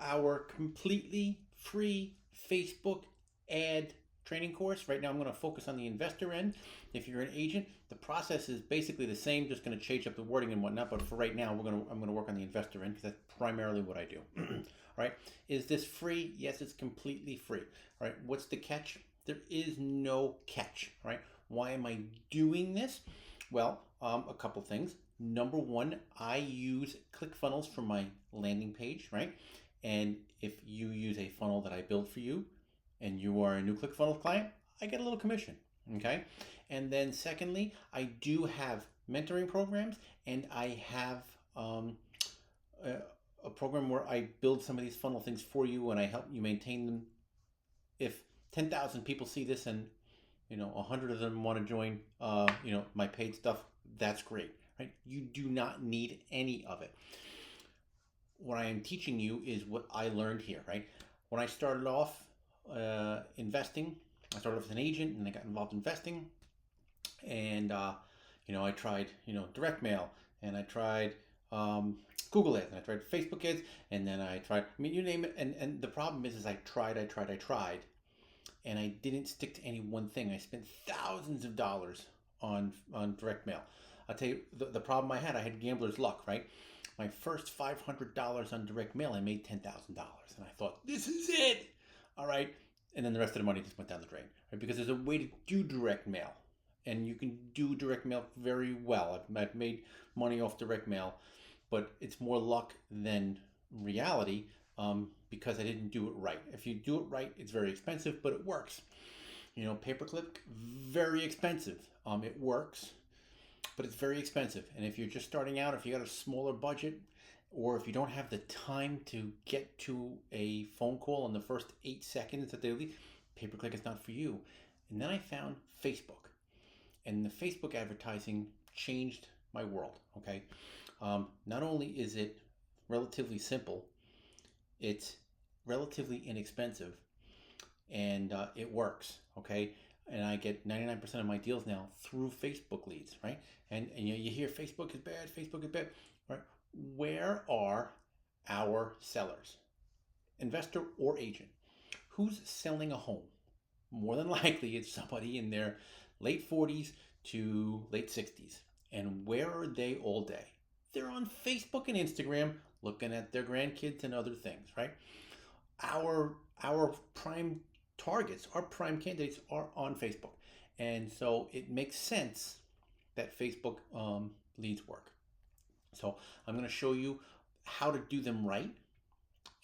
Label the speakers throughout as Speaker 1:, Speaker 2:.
Speaker 1: our completely free Facebook ad training course. Right now I'm going to focus on the investor end. If you're an agent, the process is basically the same, just going to change up the wording and whatnot. But for right now, I'm going to work on the investor end because that's primarily what I do. All right. Is this free? Yes, it's completely free. All right. What's the catch? There is no catch. All right. Why am I doing this? Well, a couple things. Number one, I use ClickFunnels for my landing page, right? And if you use a funnel that I built for you and you are a new ClickFunnels client, I get a little commission, okay? And then secondly, I do have mentoring programs, and I have a program where I build some of these funnel things for you and I help you maintain them. If 10,000 people see this and 100 of them want to join my paid stuff, that's great, right? You do not need any of it. What I am teaching you is what I learned here, right? When I started off investing, I started off as an agent and I got involved in investing, and I tried direct mail, and I tried Google ads, and I tried Facebook ads, and then I tried, you name it. And the problem is I tried, and I didn't stick to any one thing. I spent thousands of dollars on direct mail. I'll tell you the problem I had gambler's luck, right? My first $500 on direct mail, I made $10,000, and I thought, this is it, all right. And then the rest of the money just went down the drain, right? Because there's a way to do direct mail, and you can do direct mail very well. I've made money off direct mail, but it's more luck than reality, because I didn't do it right. If you do it right, it's very expensive, but it works. Pay-per-click, very expensive. It works, but it's very expensive. And if you're just starting out, if you got a smaller budget, or if you don't have the time to get to a phone call in the first 8 seconds that they leave, pay-per-click is not for you. And then I found Facebook, and the Facebook advertising changed my world. Okay, not only is it relatively simple, it's relatively inexpensive, and it works. Okay, and I get 99% of my deals now through Facebook leads, right? And you hear Facebook is bad, right? Where are our sellers, investor or agent? Who's selling a home? More than likely, it's somebody in their late 40s to late 60s. And where are they all day? They're on Facebook and Instagram looking at their grandkids and other things, right? Our prime targets, our prime candidates are on Facebook. And so it makes sense that Facebook leads work. So I'm going to show you how to do them right,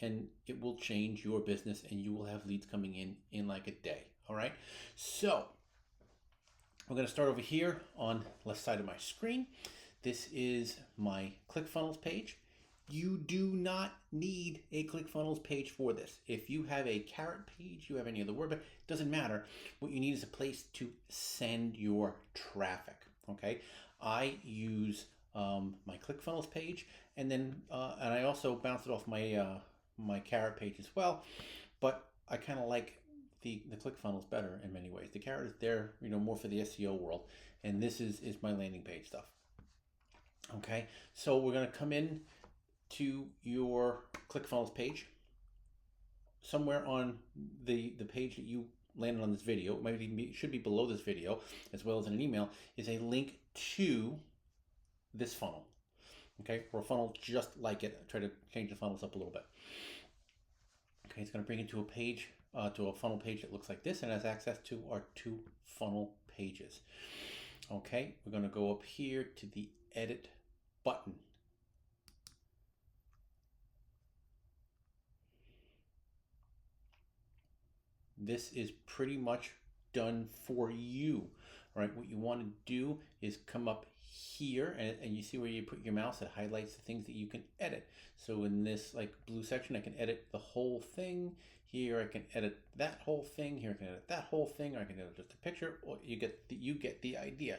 Speaker 1: and it will change your business, and you will have leads coming in like a day. All right. So we're going to start over here on the left side of my screen. This is my ClickFunnels page. You do not need a ClickFunnels page for this. If you have a Carrot page, you have any other word, but it doesn't matter. What you need is a place to send your traffic. Okay. I use my ClickFunnels page, and then and I also bounce it off my my Carrot page as well. But I kind of like the ClickFunnels better in many ways. The Carrot is there, more for the SEO world, and this is my landing page stuff. Okay, so we're going to come in to your ClickFunnels page. Somewhere on the page that you landed on this video, it should be below this video, as well as in an email, is a link to this funnel. Okay, or a funnel just like it. I try to change the funnels up a little bit. Okay, it's going to bring you to a page, to a funnel page that looks like this, and has access to our 2 funnel pages. Okay, we're going to go up here to the edit button. This is pretty much done for you. All right, what you want to do is come up here, and you see where you put your mouse, it highlights the things that you can edit. So in this blue section, I can edit the whole thing. Here I can edit that whole thing. Here I can edit that whole thing. Or I can edit just a picture. Or you get the idea.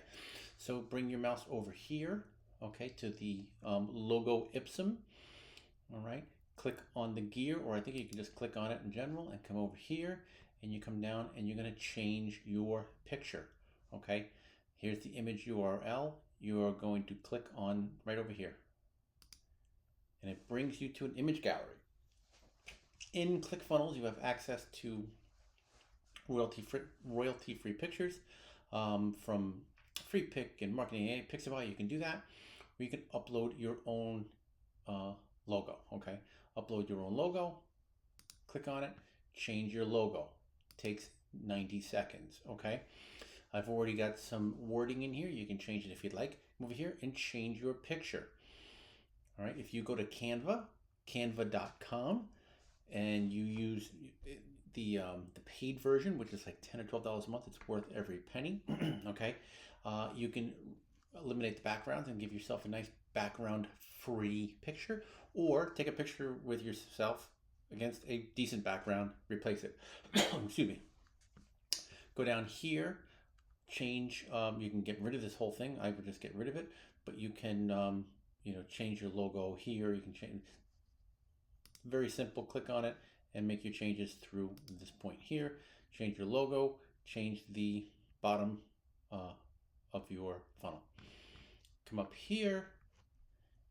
Speaker 1: So bring your mouse over here, okay, to the logo Ipsum. All right, click on the gear, or I think you can just click on it in general and come over here, and you come down and you're going to change your picture. Okay, here's the image URL. You are going to click on right over here, and it brings you to an image gallery. In ClickFunnels, you have access to royalty-free pictures from FreePick and Marketing A, Pixabay. You can do that. Or you can upload your own logo. Okay, upload your own logo. Click on it. Change your logo. Takes 90 seconds. Okay. I've already got some wording in here. You can change it if you'd like. Come over here and change your picture. All right. If you go to canva.com, and you use the paid version, which is like $10 or $12 a month, it's worth every penny. Okay. You can eliminate the backgrounds and give yourself a nice background-free picture, or take a picture with yourself against a decent background, replace it. Excuse me. Go down here, change. You can get rid of this whole thing. I would just get rid of it, but you can change your logo here. You can change. Very simple. Click on it and make your changes through this point here. Change your logo. Change the bottom of your funnel. Come up here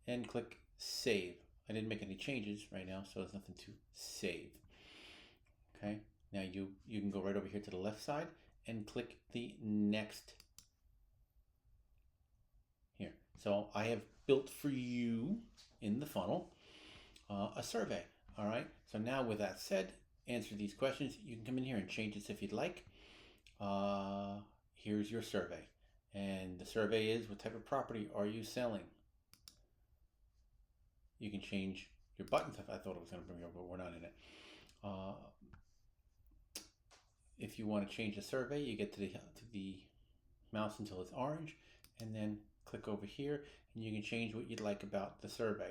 Speaker 1: and click save. I didn't make any changes right now, so there's nothing to save. Okay. Now you can go right over here to the left side and click the next here. So I have built for you in the funnel a survey. All right. So now with that said, answer these questions. You can come in here and change this if you'd like. Here's your survey. And the survey is, what type of property are you selling? You can change your buttons. I thought it was going to bring you over, but we're not in it. If you want to change the survey, you get to the mouse until it's orange, and then click over here, and you can change what you'd like about the survey.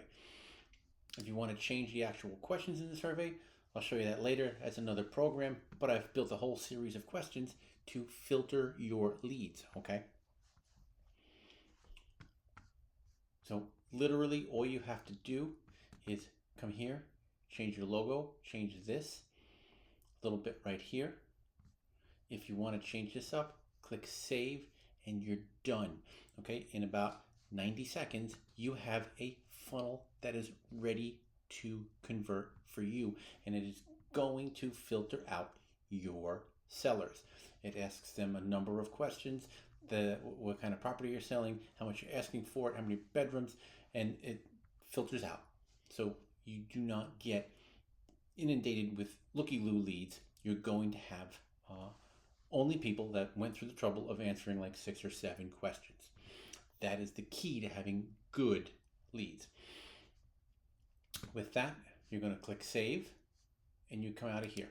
Speaker 1: If you want to change the actual questions in the survey, I'll show you that later as another program, but I've built a whole series of questions to filter your leads, okay? So literally all you have to do is come here, change your logo, change this a little bit right here. If you want to change this up, click save, and you're done. Okay, in about 90 seconds, you have a funnel that is ready to convert for you, and it is going to filter out your sellers. It asks them a number of questions: what kind of property you're selling, how much you're asking for it, how many bedrooms, and it filters out. So you do not get inundated with looky-loo leads. You're going to have only people that went through the trouble of answering like 6 or 7 questions. That is the key to having good leads. With that, you're going to click save, and you come out of here.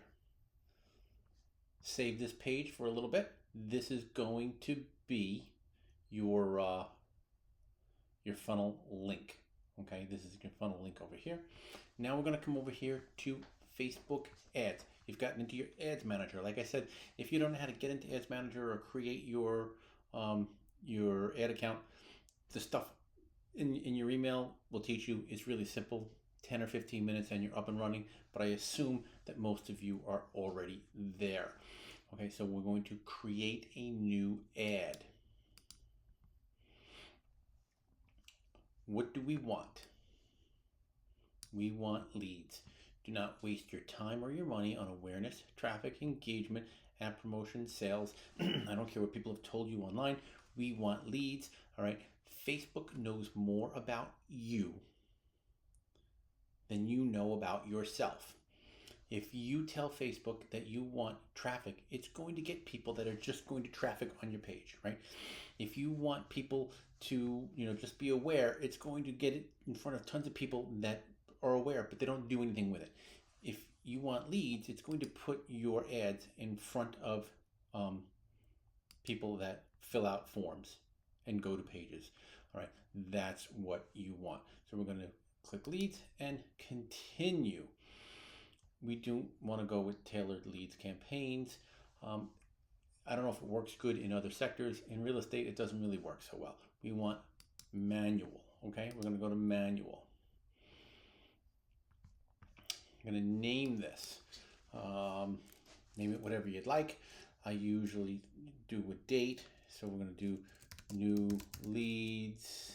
Speaker 1: Save this page for a little bit. This is going to be your funnel link. Okay, this is your funnel link over here. Now we're going to come over here to Facebook ads. You've gotten into your ads manager. Like I said, if you don't know how to get into ads manager or create your ad account, the stuff in your email will teach you. It's really simple, 10 or 15 minutes and you're up and running, but I assume that most of you are already there. Okay, so we're going to create a new ad. What do we want? We want leads. Do not waste your time or your money on awareness, traffic, engagement, ad promotion, sales. I don't care what people have told you online. We want leads. All right. Facebook knows more about you than you know about yourself. If you tell Facebook that you want traffic, it's going to get people that are just going to traffic on your page, right? If you want people to, just be aware, it's going to get it in front of tons of people that are aware, but they don't do anything with it. If you want leads, it's going to put your ads in front of people that fill out forms and go to pages. All right, that's what you want. So we're going to click leads and continue. We do want to go with tailored leads campaigns. I don't know if it works good in other sectors. In real estate, it doesn't really work so well. We want manual. Okay, we're going to go to manual. I'm going to name this. Name it whatever you'd like. I usually do a date, so we're going to do new leads,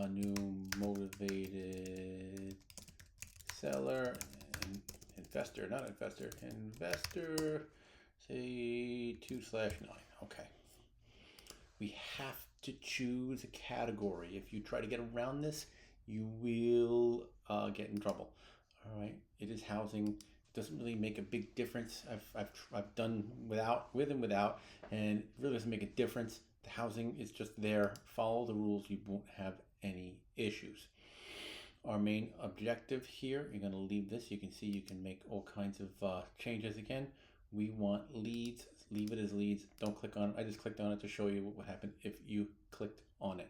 Speaker 1: new motivated seller, and investor, say 2/9. Okay. We have to choose a category. If you try to get around this, you will get in trouble. All right. It is housing. It doesn't really make a big difference. I've done with and without, and it really doesn't make a difference. The housing is just there. Follow the rules. You won't have any issues. Our main objective here, you're going to leave this. You can see you can make all kinds of changes again. We want leads. Leave it as leads. Don't click on it. I just clicked on it to show you what would happen if you clicked on it.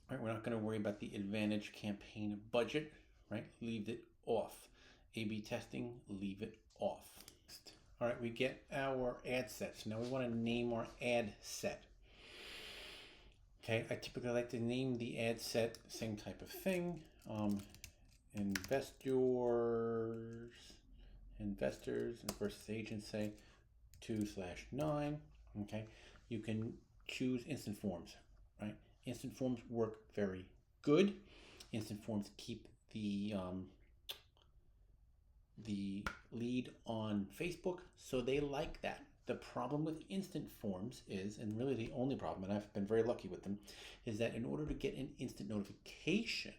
Speaker 1: All right, we're not going to worry about the Advantage campaign budget, right? Leave it off. A/B testing, leave it off. All right, we get our ad sets. Now we want to name our ad set. Okay, I typically like to name the ad set same type of thing. Investors versus agents, say 2/9. Okay, you can choose instant forms, right? Instant forms work very good. Instant forms keep the lead on Facebook, so they like that. The problem with instant forms is, and really the only problem, and I've been very lucky with them, is that in order to get an instant notification,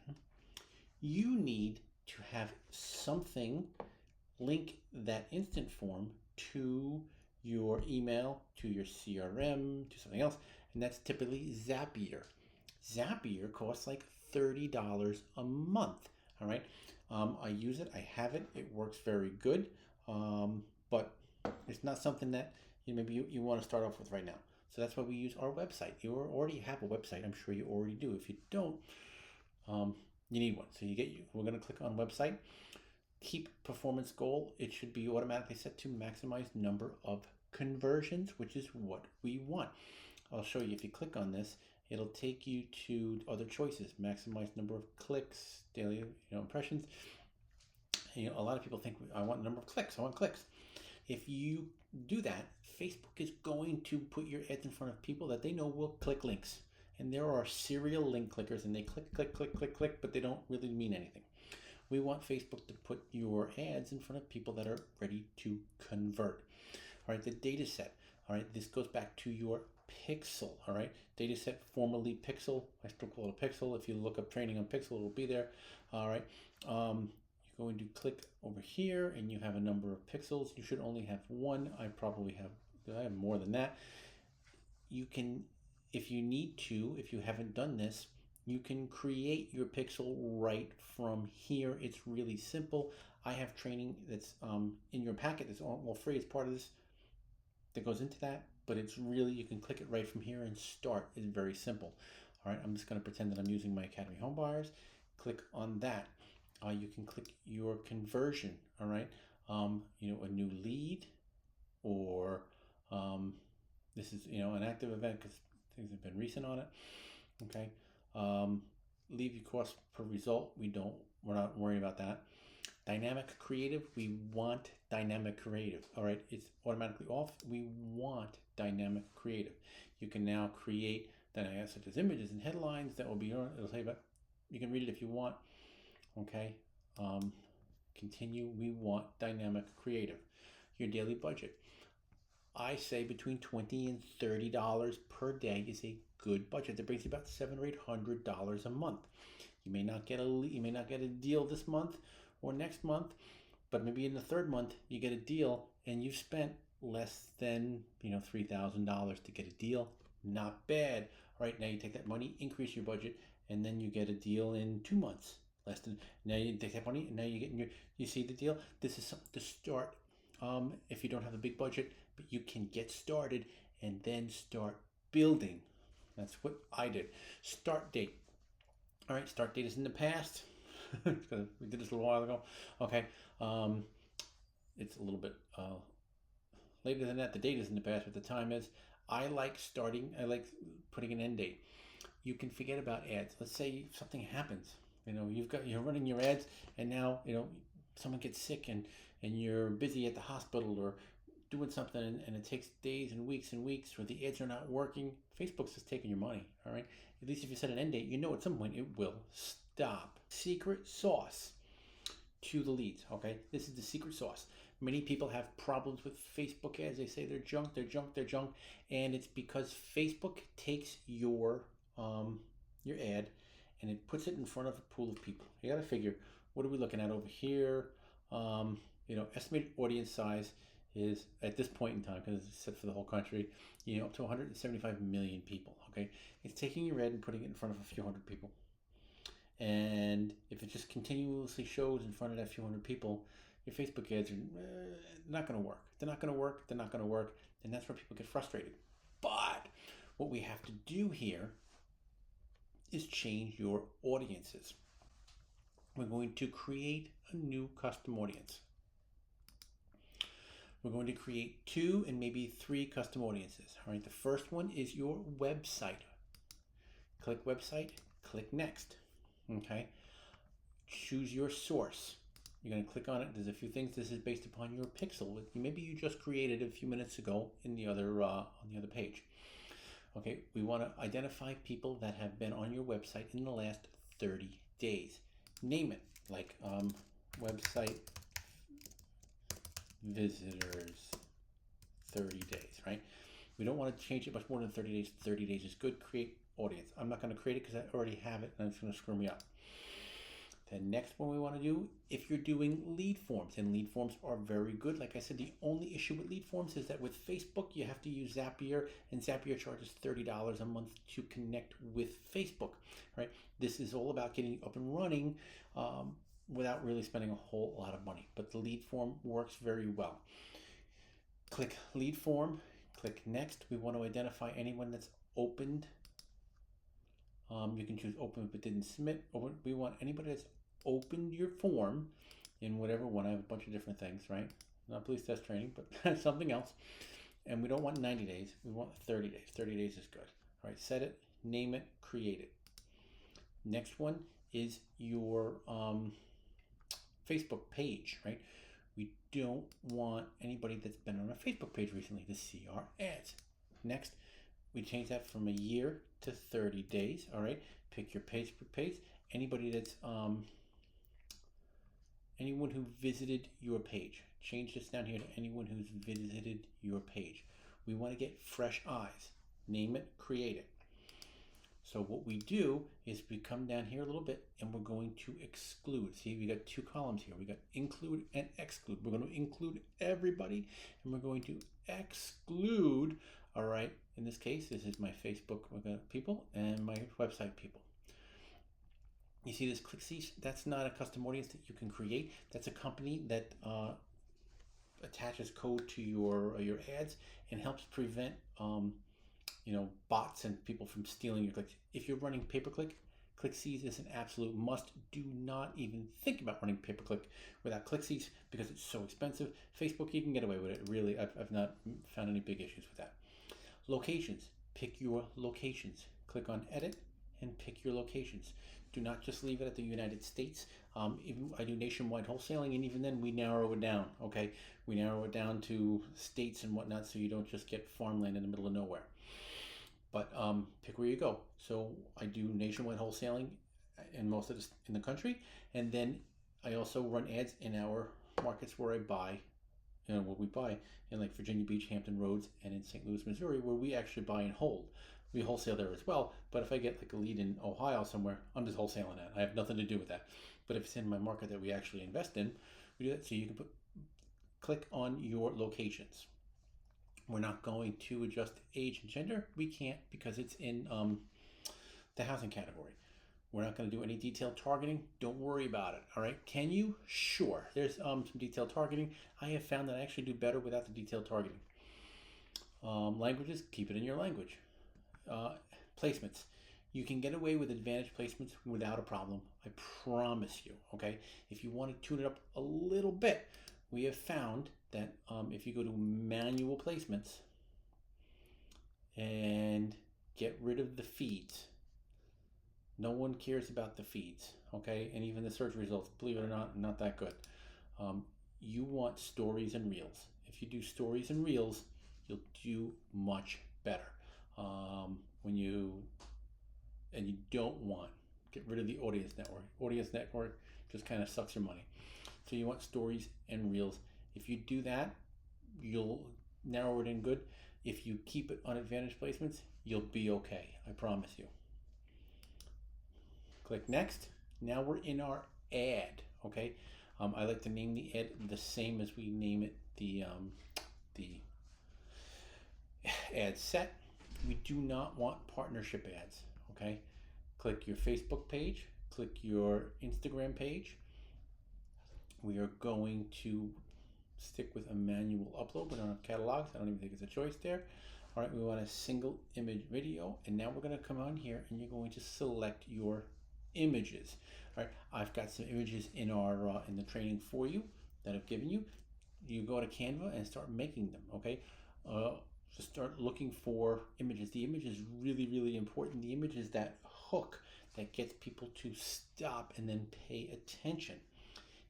Speaker 1: you need to have something link that instant form to your email, to your CRM, to something else, and that's typically Zapier. Zapier costs like $30 a month. All right, I use it. I have it. It works very good, but it's not something that maybe you want to start off with right now. So that's why we use our website. You already have a website. I'm sure you already do. If you don't, you need one. So we're going to click on website. Keep performance goal. It should be automatically set to maximize number of conversions, which is what we want. I'll show you. If you click on this, it'll take you to other choices. Maximize number of clicks, daily impressions. A lot of people think, I want number of clicks. I want clicks. If you do that, Facebook is going to put your ads in front of people that they know will click links. And there are serial link clickers, and they click, but they don't really mean anything. We want Facebook to put your ads in front of people that are ready to convert. All right, the data set. All right, this goes back to your pixel. All right, data set, formerly pixel. I still call it a pixel. If you look up training on pixel, it'll be there. All right, you're going to click over here, and you have a number of pixels. You should only have one. I have more than that. You can, if you need to, if you haven't done this, you can create your pixel right from here. It's really simple. I have training that's in your packet that's all free as part of this that goes into that, but it's really, you can click it right from here and start. It's very simple. All right, I'm just going to pretend that I'm using my Academy Home Buyers. Click on that. You can click your conversion. All right, a new lead, or this is an active event because things have been recent on it. Okay. Leave your cost per result. We're not worrying about that. Dynamic creative, we want dynamic creative. All right, it's automatically off. We want dynamic creative. You can now create dynamic, such as images and headlines that will be on. It'll say about. You can read it if you want. Okay. Continue. We want dynamic creative. Your daily budget. I say between $20 and $30 per day is a good budget. That brings you about $700 or $800 a month. You may not get a deal this month or next month, but maybe in the third month you get a deal and you've spent less than $3,000 to get a deal. Not bad. All right, now you take that money, increase your budget, and then you get a deal in 2 months. Now you take that money and now you see the deal. This is something to start. If you don't have a big budget, but you can get started and then start building. That's what I did. Start date. All right, start date is in the past. We did this a little while ago. Okay, it's a little bit later than that. The date is in the past, but the time is. I like putting an end date. You can forget about ads. Let's say something happens. You're running your ads, and now someone gets sick, and you're busy at the hospital or doing something, and it takes days and weeks, or the ads are not working. Facebook's just taking your money. All right. At least if you set an end date, at some point it will stop. Secret sauce to the leads. Okay, this is the secret sauce. Many people have problems with Facebook ads. They say they're junk, they're junk, they're junk, and it's because Facebook takes your ad and it puts it in front of a pool of people. You got to figure, what are we looking at over here? Estimated audience size is at this point in time, because it's set for the whole country, up to 175 million people. Okay, it's taking your ad and putting it in front of a few hundred people. And if it just continuously shows in front of that few hundred people, your Facebook ads are not going to work. They're not going to work. They're not going to work. And that's where people get frustrated. But what we have to do here is change your audiences. We're going to create a new custom audience. We're going to create 2 and maybe 3 custom audiences. All right, the first one is your website. Click website, click next. Okay, choose your source. You're going to click on it. There's a few things. This is based upon your pixel. Maybe you just created a few minutes ago in the other on the other page. Okay, we want to identify people that have been on your website in the last 30 days. Name it, like website visitors 30 days, right? We don't want to change it much more than 30 days. 30 days is good. Create audience. I'm not going to create it because I already have it and it's going to screw me up. The next one we want to do, if you're doing lead forms, and lead forms are very good. Like I said, the only issue with lead forms is that with Facebook, you have to use Zapier, and Zapier charges $30 a month to connect with Facebook, right? This is all about getting up and running without really spending a whole lot of money, but the lead form works very well. Click lead form, click next. We want to identify anyone that's opened. You can choose open but didn't submit. We want anybody that's opened your form in whatever one. I have a bunch of different things, right? Not police test training, but something else. And we don't want 90 days. We want 30 days. 30 days is good. All right, set it, name it, create it. Next one is your Facebook page, right? We don't want anybody that's been on a Facebook page recently to see our ads. Next, we change that from a year to 30 days. All right, pick your page per page. Anybody that's anyone who visited your page. Change this down here to anyone who's visited your page. We want to get fresh eyes. Name it, create it. So what we do is we come down here a little bit and we're going to exclude. See, we got 2 columns here. We got include and exclude. We're going to include everybody and we're going to exclude, all right, in this case, this is my Facebook people and my website people. You see this ClickSeat? That's not a custom audience that you can create. That's a company that attaches code to your ads and helps prevent bots and people from stealing your clicks. If you're running pay-per-click, ClickSeat is an absolute must. Do not even think about running pay-per-click without ClickSeat because it's so expensive. Facebook, you can get away with it. Really, I've not found any big issues with that. Locations. Pick your locations. Click on edit and pick your locations. Do not just leave it at the United States. I do nationwide wholesaling, and even then we narrow it down, okay? We narrow it down to states and whatnot so you don't just get farmland in the middle of nowhere. But pick where you go. So I do nationwide wholesaling in most of in the country, and then I also run ads in our markets where I buy, what we buy in like Virginia Beach, Hampton Roads, and in St. Louis, Missouri, where we actually buy and hold. We wholesale there as well, but if I get like a lead in Ohio somewhere, I'm just wholesaling that. I have nothing to do with that. But if it's in my market that we actually invest in, we do that. So you can click on your locations. We're not going to adjust age and gender. We can't because it's in the housing category. We're not going to do any detailed targeting. Don't worry about it. All right. Can you? Sure. There's some detailed targeting. I have found that I actually do better without the detailed targeting. Languages, keep it in your language. Placements. You can get away with advantage placements without a problem. I promise you. Okay. If you want to tune it up a little bit, we have found that if you go to manual placements and get rid of the feeds, no one cares about the feeds, okay? And even the search results, believe it or not that good. You want stories and reels. If you do stories and reels, you'll do much better. You don't want, get rid of the audience network. Audience network just kind of sucks your money. So you want stories and reels. If you do that, you'll narrow it in good. If you keep it on advantage placements, you'll be okay. I promise you. Click next. Now we're in our ad. Okay. I like to name the ad the same as we name it the ad set. We do not want partnership ads. Okay. Click your Facebook page. Click your Instagram page. We are going to stick with a manual upload. We don't have catalogs. I don't even think it's a choice there. All right, we want a single image video, and now we're going to come on here and you're going to select your images. All right, I've got some images in our in the training for you that I've given you. You go to Canva and start making them. Okay, just start looking for images. The image is really, really important. The image is that hook that gets people to stop and then pay attention.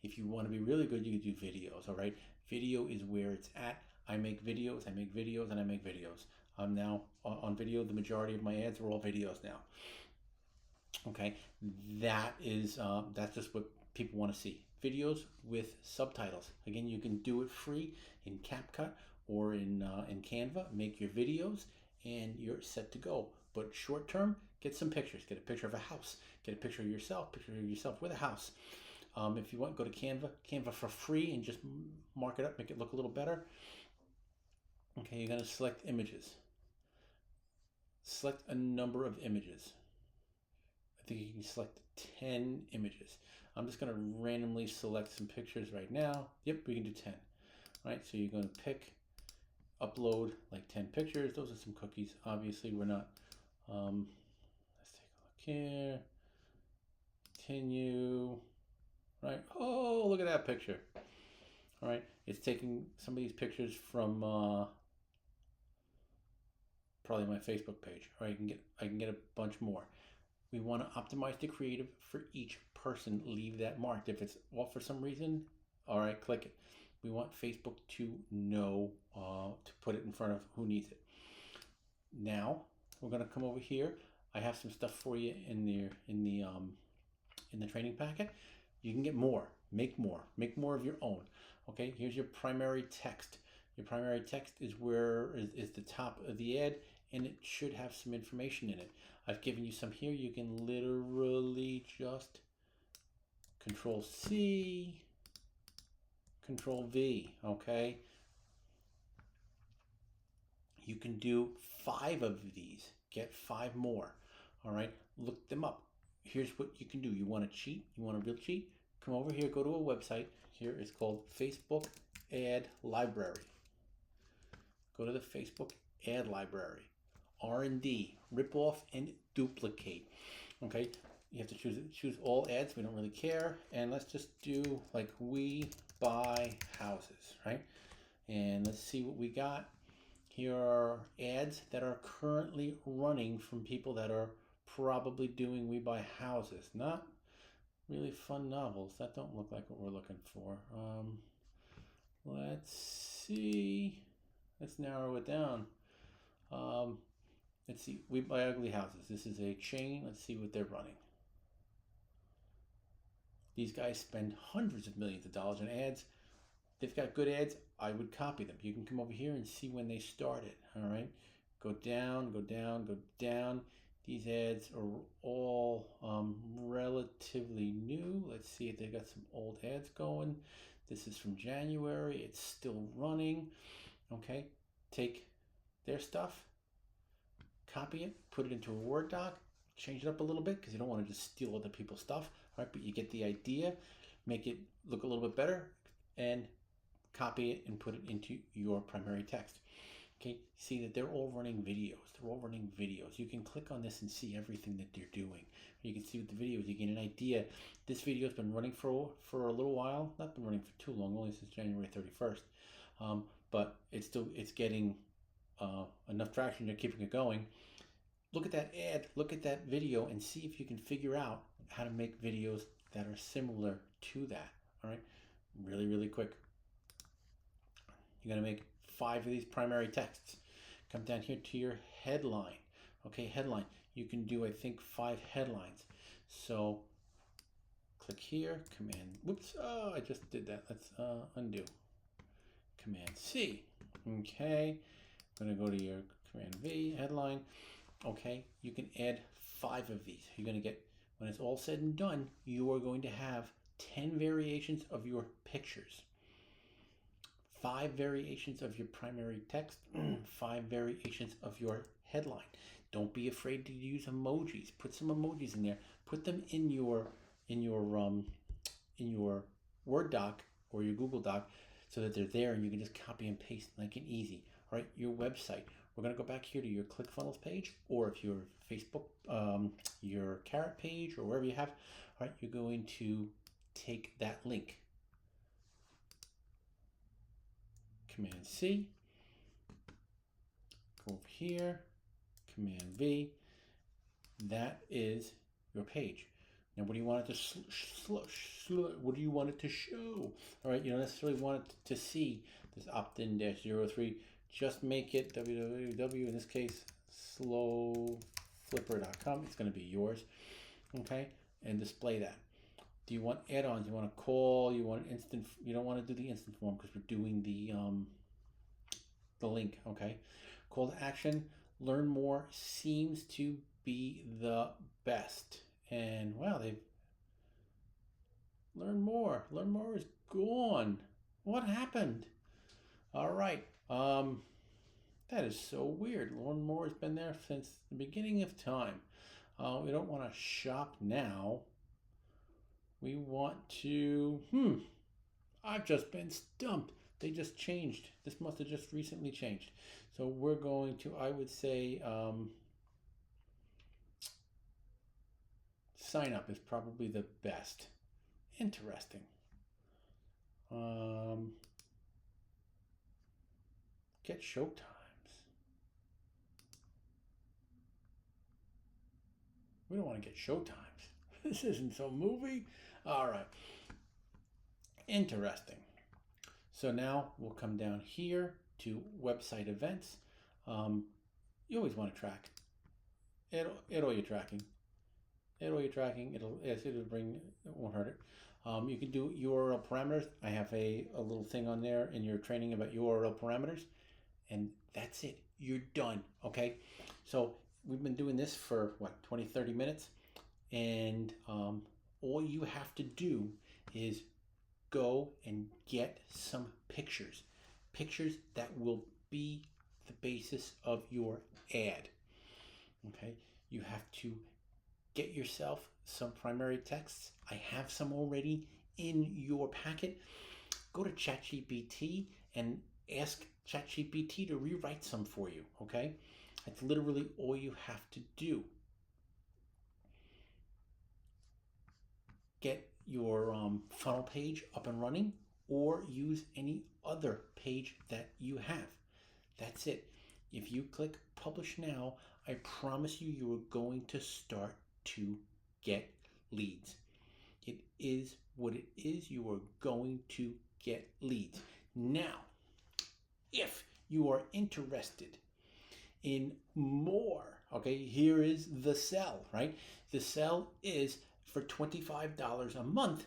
Speaker 1: If you want to be really good, you can do videos. All right, video is where it's at. I make videos, and I make videos. I'm now on video. The majority of my ads are all videos now. Okay, that's just what people want to see. Videos with subtitles. Again, you can do it free in CapCut or in Canva. Make your videos, and you're set to go. But short term, get some pictures. Get a picture of a house. Get a picture of yourself with a house. If you want, go to Canva for free, and just mark it up, make it look a little better. Okay, you're going to select images. Select a number of images. I think you can select 10 images. I'm just going to randomly select some pictures right now. Yep, we can do 10. All right, so you're going to pick, upload like 10 pictures. Those are some cookies. Obviously, we're not. Let's take a look here. Continue. Right. Oh, look at that picture. All right, it's taking some of these pictures from probably my Facebook page. Or I can get a bunch more. We want to optimize the creative for each person. Leave that marked. If it's off for some reason, all right, click it. We want Facebook to know to put it in front of who needs it. Now we're going to come over here. I have some stuff for you in the training packet. You can get more. Make more of your own. Okay, here's your primary text. Your primary text is the top of the ad, and it should have some information in it. I've given you some here. You can literally just Control C, Control V, okay? You can do 5 of these. Get 5 more, all right? Look them up. Here's what you can do. You want to cheat? You want a real cheat? Come over here, go to a website. Here it's called Facebook Ad Library. Go to the Facebook Ad Library. R&D, rip off and duplicate. Okay, you have to choose all ads. We don't really care. And let's just do like we buy houses, right? And let's see what we got. Here are ads that are currently running from people that are probably doing we buy houses. Not really fun novels. That don't look like what we're looking for. Let's see. Let's narrow it down. Let's see. We buy ugly houses. This is a chain. Let's see what they're running. These guys spend hundreds of millions of dollars on ads. They've got good ads. I would copy them. You can come over here and see when they started. All right. Go down, go down, go down. These ads are all relatively new. Let's see if they've got some old ads going. This is from January. It's still running. Okay. Take their stuff, copy it, put it into a Word doc, change it up a little bit because you don't want to just steal other people's stuff. All right, but you get the idea. Make it look a little bit better and copy it and put it into your primary text. Okay, see that they're all running videos. They're all running videos. You can click on this and see everything that they're doing. You can see with the videos, you get an idea. This video has been running for a little while. Not been running for too long, only since January 31st. But it's getting enough traction. You're keeping it going. Look at that ad. Look at that video and see if you can figure out how to make videos that are similar to that. All right, really, really quick. You're gonna make 5 of these primary texts. Come down here to your headline. Okay, headline. You can do, I think, 5 headlines. So click here, Command, whoops, oh, I just did that. Let's undo. Command C. Okay, I'm gonna go to your Command V, headline. Okay, you can add 5 of these. You're gonna get, when it's all said and done, you are going to have 10 variations of your pictures, 5 variations of your primary text, 5 variations of your headline. Don't be afraid to use emojis. Put some emojis in there. Put them in your Word doc or your Google Doc so that they're there and you can just copy and paste like and easy. All right, your website. We're going to go back here to your ClickFunnels page, or if your Facebook, your Carrot page, or wherever you have. All right, you're going to take that link. Command C. Go over here. Command V. That is your page. Now, what do you want it to what do you want it to show? All right, you don't necessarily want it to see this opt-in-03. Just make it www, in this case, slowflipper.com. It's going to be yours, okay? And display that. Do you want add-ons? You want a call? You want instant? You don't want to do the instant form because we're doing the link, okay? Call to action. Learn more seems to be the best. And wow, they've learn more. Learn more is gone. What happened? All right. That is so weird. Learn more has been there since the beginning of time. We don't want to shop now. We want to. I've just been stumped. They just changed. This must have just recently changed. So we're going to, I would say, sign up is probably the best. Interesting. Get showtimes. We don't want to get showtimes. This isn't some movie. All right. Interesting. So now we'll come down here to website events. You always want to track. Add all your tracking. Add all your tracking. It'll bring. It won't hurt it. You can do URL parameters. I have a little thing on there in your training about URL parameters, and that's it. You're done. Okay. So we've been doing this for what, 20-30 minutes, and all you have to do is go and get some pictures that will be the basis of your ad. Okay, you have to get yourself some primary texts. I have some already in your packet. Go to ChatGPT and ask ChatGPT to rewrite some for you. Okay, that's literally all you have to do. Get your funnel page up and running, or use any other page that you have. That's it. If you click publish now, I promise you, you are going to start to get leads. It is what it is. You are going to get leads. Now, if you are interested in more, okay, here is the sell, right? The sell is for $25 a month.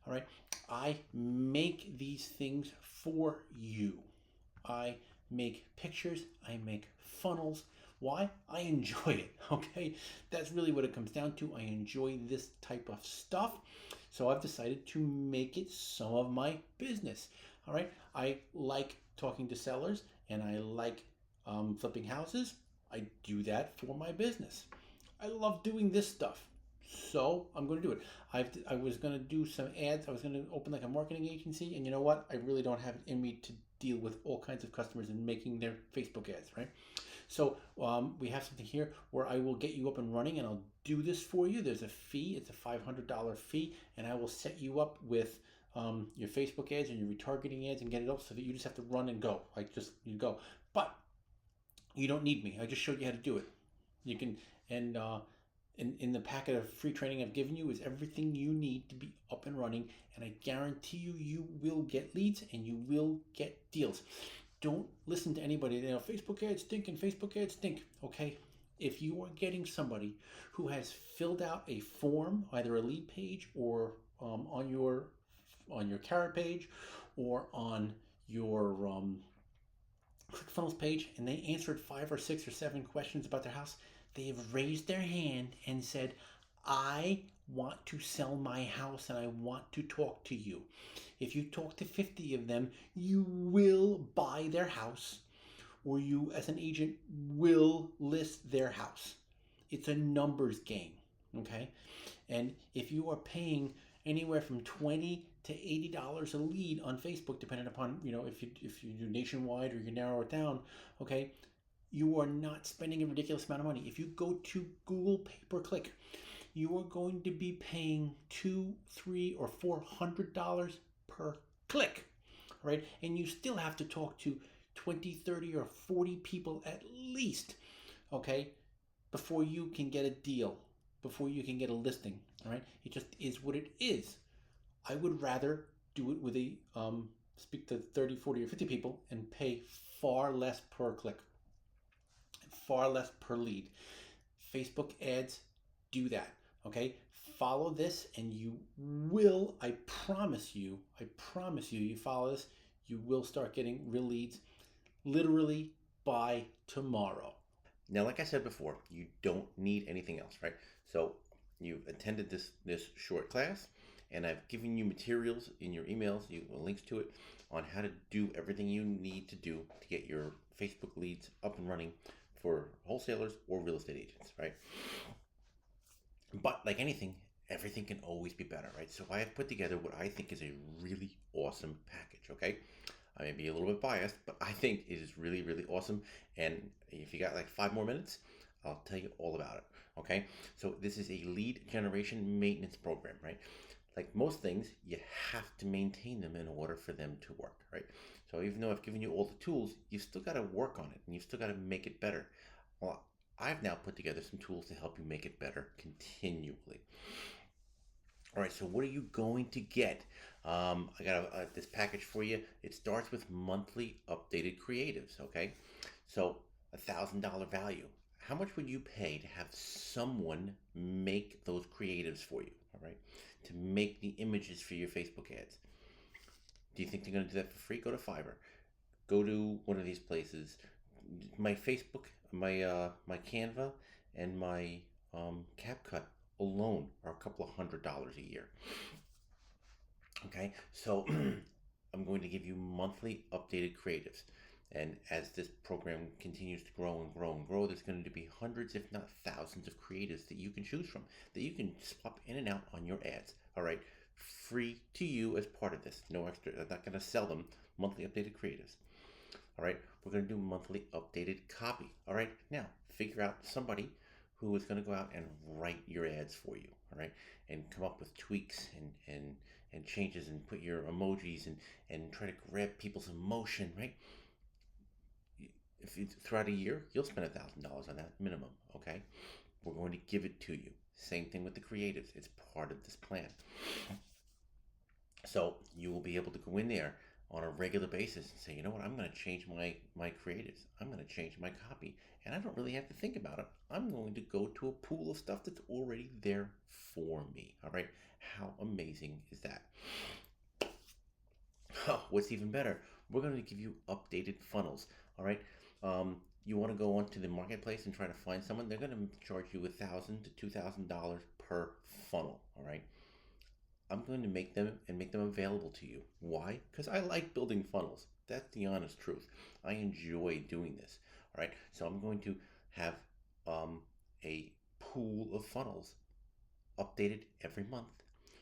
Speaker 1: All right, I make these things for you. I make pictures, I make funnels. Why? I enjoy it. Okay, that's really what it comes down to. I enjoy this type of stuff, so I've decided to make it some of my business. All right, I like talking to sellers, and I like flipping houses. I do that for my business. I love doing this stuff, so I'm going to do it. I was going to do some ads. I was going to open like a marketing agency, and you know what? I really don't have it in me to deal with all kinds of customers and making their Facebook ads, right? So we have something here where I will get you up and running, and I'll do this for you. There's a fee. It's a $500 fee, and I will set you up with your Facebook ads and your retargeting ads and get it up so that you just have to run and go. Like, just you go. But you don't need me. I just showed you how to do it. You can, and in the packet of free training I've given you is everything you need to be up and running, and I guarantee you, you will get leads and you will get deals. Don't listen to anybody. You know, Facebook ads stink and Facebook ads stink. Okay, if you are getting somebody who has filled out a form, either a lead page or on your carrot page or on your ClickFunnels page, and they answered 5 or 6 or 7 questions about their house, they have raised their hand and said, I want to sell my house and I want to talk to you. If you talk to 50 of them, you will buy their house, or you as an agent will list their house. It's a numbers game, okay? And if you are paying anywhere from $20 to $80 a lead on Facebook, depending upon, if you do nationwide or you narrow it down, okay, you are not spending a ridiculous amount of money. If you go to Google pay-per-click, you are going to be paying $200, $300, or $400 per click, right? And you still have to talk to 20, 30, or 40 people at least, okay, before you can get a deal, before you can get a listing. All right, it just is what it is. I would rather do it with speak to 30, 40, or 50 people and pay far less per click, far less per lead. Facebook ads do that. Okay, follow this and you will, I promise you, you follow this, you will start getting real leads literally by tomorrow. Now, like I said before, you don't need anything else, right? So you've attended this short class, and I've given you materials in your emails, links to it, on how to do everything you need to do to get your Facebook leads up and running for wholesalers or real estate agents, right? But like anything, everything can always be better, right? So I have put together what I think is a really awesome package, okay? I may be a little bit biased, but I think it is really, really awesome. And if you got like 5 more minutes, I'll tell you all about it, okay? So this is a lead generation maintenance program, right? Like most things, you have to maintain them in order for them to work, right? So even though I've given you all the tools, you've still got to work on it and you've still got to make it better. Well, I've now put together some tools to help you make it better continually. All right, so what are you going to get? I got this package for you. It starts with monthly updated creatives, okay? So $1,000 value. How much would you pay to have someone make those creatives for you, all right? To make the images for your Facebook ads. Do you think they're going to do that for free? Go to Fiverr. Go to one of these places. My Facebook, my Canva, and my CapCut alone are a couple of $100 a year. Okay, so I'm going to give you monthly updated creatives. And as this program continues to grow and grow and grow, there's going to be hundreds, if not thousands, of creatives that you can choose from, that you can swap in and out on your ads. All right, free to you as part of this. No extra. I'm not going to sell them. Monthly updated creatives. All right, we're going to do monthly updated copy. All right, now figure out somebody who is going to go out and write your ads for you. All right, and come up with tweaks and changes and put your emojis and try to grab people's emotion. Right. If it's throughout a year, you'll spend $1,000 on that minimum. Okay, we're going to give it to you. Same thing with the creatives. It's part of this plan. So you will be able to go in there on a regular basis and say, you know what, I'm going to change my creatives. I'm going to change my copy. And I don't really have to think about it. I'm going to go to a pool of stuff that's already there for me. All right. How amazing is that? Oh, what's even better? We're going to give you updated funnels. All right. You want to go onto the marketplace and try to find someone, they're going to charge you $1,000 to $2,000 per funnel. All right. I'm going to make them available to you. Why? Because I like building funnels. That's the honest truth. I enjoy doing this. All right. So I'm going to have a pool of funnels updated every month.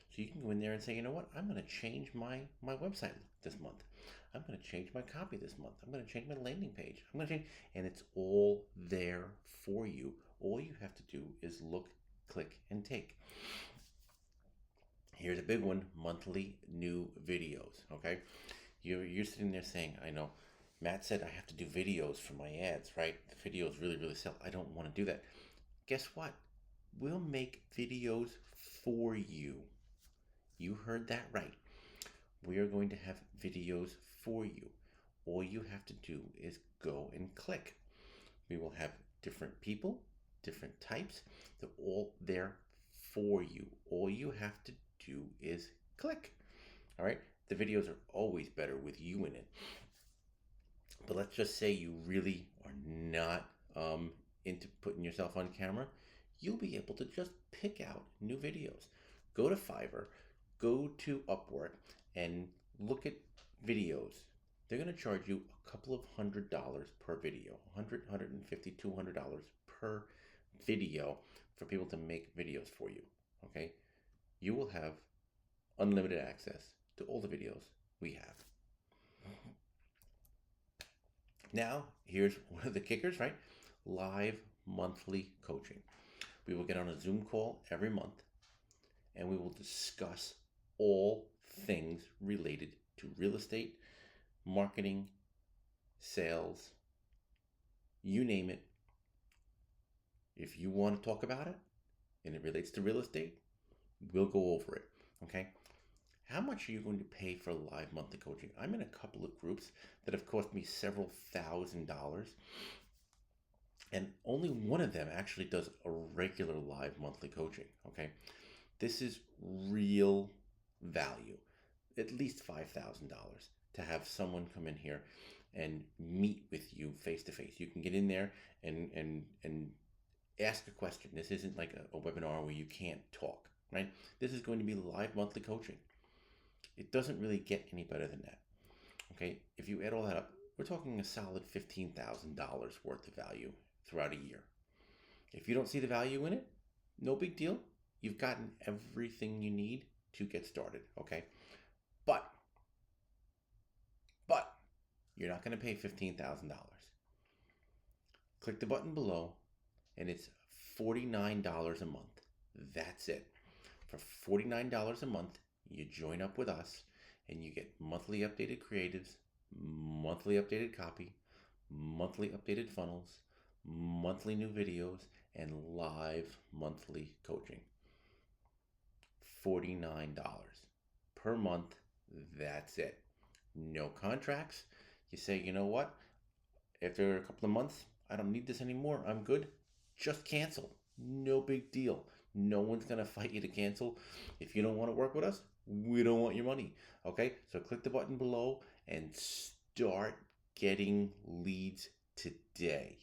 Speaker 1: So you can go in there and say, you know what? I'm going to change my website this month. I'm going to change my copy this month. I'm going to change my landing page. I'm going to change, and it's all there for you. All you have to do is look, click, and take. Here's a big one, monthly new videos, okay? You're sitting there saying, I know, Matt said I have to do videos for my ads, right? The videos really, really sell. I don't want to do that. Guess what? We'll make videos for you. You heard that right. We are going to have videos for you. All you have to do is go and click. We will have different people, different types. They're all there for you. All you have to do is click. All right. The videos are always better with you in it. But let's just say you really are not into putting yourself on camera. You'll be able to just pick out new videos. Go to Fiverr, go to Upwork, and look at videos. They're going to charge you a couple of $100 per video, $100, $150, $200 per video for people to make videos for you. Okay? You will have unlimited access to all the videos we have. Now, here's one of the kickers, right? Live monthly coaching. We will get on a Zoom call every month and we will discuss all things related to real estate, marketing, sales, you name it. If you want to talk about it and it relates to real estate, we'll go over it, okay? How much are you going to pay for live monthly coaching? I'm in a couple of groups that have cost me several $1,000s, and only one of them actually does a regular live monthly coaching, okay? This is real value, at least $5,000 to have someone come in here and meet with you face to face. You can get in there and ask a question. This isn't like a webinar where you can't talk, right? This is going to be live monthly coaching. It doesn't really get any better than that. Okay, if you add all that up, we're talking a solid $15,000 worth of value throughout a year. If you don't see the value in it, no big deal. You've gotten everything you need to get started, okay? But you're not going to pay $15,000. Click the button below, and it's $49 a month. That's it. For $49 a month, you join up with us and you get monthly updated creatives, monthly updated copy, monthly updated funnels, monthly new videos, and live monthly coaching. $49 per month. That's it. No contracts. You say, you know what? After a couple of months, I don't need this anymore. I'm good. Just cancel. No big deal. No one's going to fight you to cancel. If you don't want to work with us, we don't want your money. Okay? So click the button below and start getting leads today.